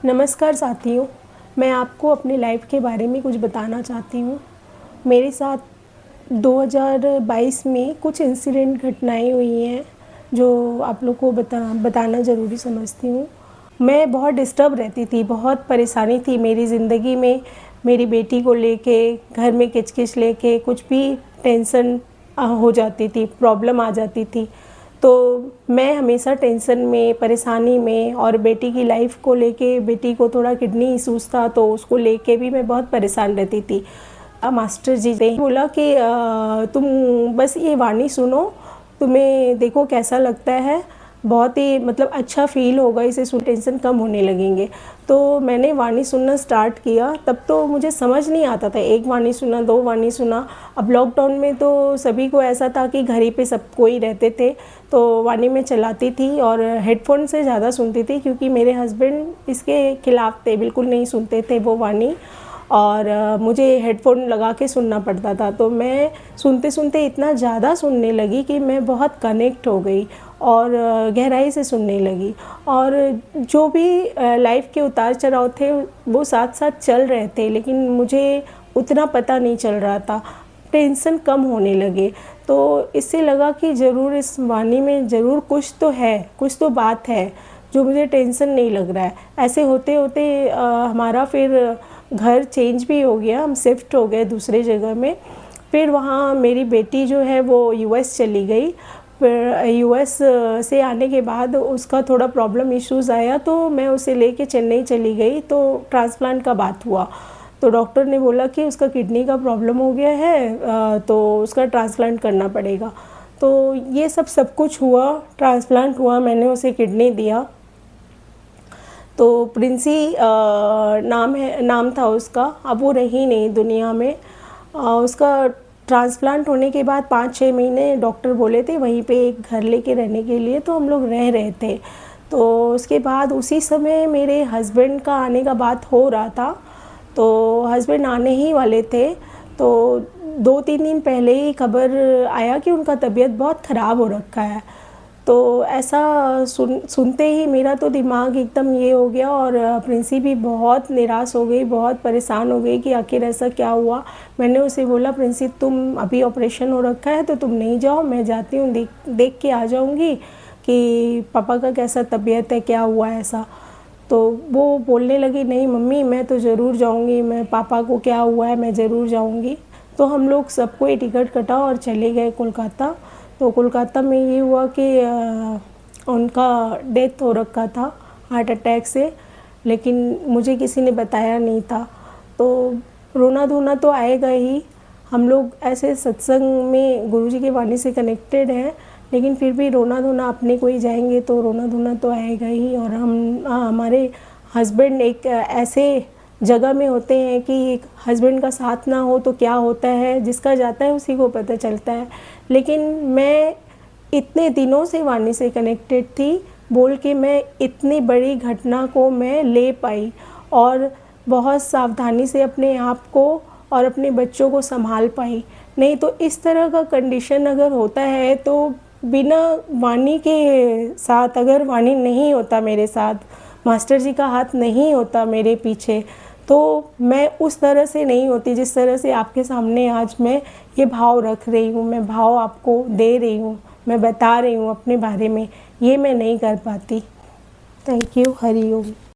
नमस्कार साथियों, मैं आपको अपनी लाइफ के बारे में कुछ बताना चाहती हूँ। मेरे साथ 2022 में कुछ इंसिडेंट घटनाएं हुई हैं जो आप लोग को बताना ज़रूरी समझती हूँ। मैं बहुत डिस्टर्ब रहती थी, बहुत परेशानी थी मेरी ज़िंदगी में। मेरी बेटी को लेके, घर में किच-किच लेके कुछ भी टेंशन हो जाती थी, प्रॉब्लम आ जाती थी। तो मैं हमेशा टेंशन में, परेशानी में, और बेटी की लाइफ को लेके, बेटी को थोड़ा किडनी इश्यूज़ था तो उसको लेके भी मैं बहुत परेशान रहती थी। मास्टर जी ने बोला कि तुम बस ये वाणी सुनो, तुम्हें देखो कैसा लगता है, बहुत ही मतलब अच्छा फ़ील होगा, इसे सुन टेंशन कम होने लगेंगे। तो मैंने वाणी सुनना स्टार्ट किया। तब तो मुझे समझ नहीं आता था, एक वाणी सुना, दो वाणी सुना। अब लॉकडाउन में तो सभी को ऐसा था कि घर ही पे सब कोई रहते थे, तो वाणी में चलाती थी और हेडफोन से ज़्यादा सुनती थी क्योंकि मेरे हस्बैंड इसके खिलाफ़ थे, बिल्कुल नहीं सुनते थे वो वाणी, और मुझे हेडफोन लगा के सुनना पड़ता था। तो मैं सुनते सुनते इतना ज़्यादा सुनने लगी कि मैं बहुत कनेक्ट हो गई और गहराई से सुनने लगी। और जो भी लाइफ के उतार चढ़ाव थे वो साथ साथ चल रहे थे, लेकिन मुझे उतना पता नहीं चल रहा था, टेंशन कम होने लगे। तो इससे लगा कि ज़रूर इस वाणी में ज़रूर कुछ तो है, कुछ तो बात है जो मुझे टेंशन नहीं लग रहा है। ऐसे होते होते हमारा फिर घर चेंज भी हो गया, हम शिफ्ट हो गए दूसरे जगह में। फिर वहाँ मेरी बेटी जो है वो यूएस चली गई। फिर यूएस से आने के बाद उसका थोड़ा प्रॉब्लम इश्यूज़ आया, तो मैं उसे लेके चेन्नई चली गई। तो ट्रांसप्लांट का बात हुआ, तो डॉक्टर ने बोला कि उसका किडनी का प्रॉब्लम हो गया है, तो उसका ट्रांसप्लांट करना पड़ेगा। तो ये सब कुछ हुआ, ट्रांसप्लांट हुआ, मैंने उसे किडनी दिया। तो प्रिंसी नाम था उसका। अब वो रही नहीं दुनिया में। उसका ट्रांसप्लांट होने के बाद 5-6 महीने डॉक्टर बोले थे वहीं पे एक घर लेके रहने के लिए, तो हम लोग रह रहे थे। तो उसके बाद उसी समय मेरे हस्बैंड का आने का बात हो रहा था, तो हस्बैंड आने ही वाले थे। तो 2-3 दिन पहले ही खबर आया कि उनका तबीयत बहुत ख़राब हो रखा है। तो ऐसा सुनते ही मेरा तो दिमाग एकदम ये हो गया, और प्रिंसी भी बहुत निराश हो गई, बहुत परेशान हो गई कि आखिर ऐसा क्या हुआ। मैंने उसे बोला, प्रिंसी तुम अभी ऑपरेशन हो रखा है तो तुम नहीं जाओ, मैं जाती हूँ, देख के आ जाऊँगी कि पापा का कैसा तबीयत है, क्या हुआ ऐसा। तो वो बोलने लगी, नहीं मम्मी मैं तो ज़रूर जाऊँगी, मैं पापा को क्या हुआ है मैं ज़रूर जाऊँगी। तो हम लोग सबको टिकट कटा और चले गए कोलकाता। तो कोलकाता में ये हुआ कि उनका डेथ हो रखा था हार्ट अटैक से, लेकिन मुझे किसी ने बताया नहीं था। तो रोना धोना तो आएगा ही। हम लोग ऐसे सत्संग में गुरुजी की वाणी से कनेक्टेड हैं, लेकिन फिर भी रोना धोना अपने को ही जाएंगे तो रोना धोना तो आएगा ही। और हमारे हस्बैंड एक ऐसे जगह में होते हैं कि एक हस्बैंड का साथ ना हो तो क्या होता है, जिसका जाता है उसी को पता चलता है। लेकिन मैं इतने दिनों से वाणी से कनेक्टेड थी, बोल के मैं इतनी बड़ी घटना को मैं ले पाई और बहुत सावधानी से अपने आप को और अपने बच्चों को संभाल पाई। नहीं तो इस तरह का कंडीशन अगर होता है तो बिना वाणी के साथ, अगर वाणी नहीं होता मेरे साथ, मास्टर जी का हाथ नहीं होता मेरे पीछे, तो मैं उस तरह से नहीं होती जिस तरह से आपके सामने आज मैं ये भाव रख रही हूँ, मैं भाव आपको दे रही हूँ, मैं बता रही हूँ अपने बारे में, ये मैं नहीं कर पाती। Thank you. हरि ओम।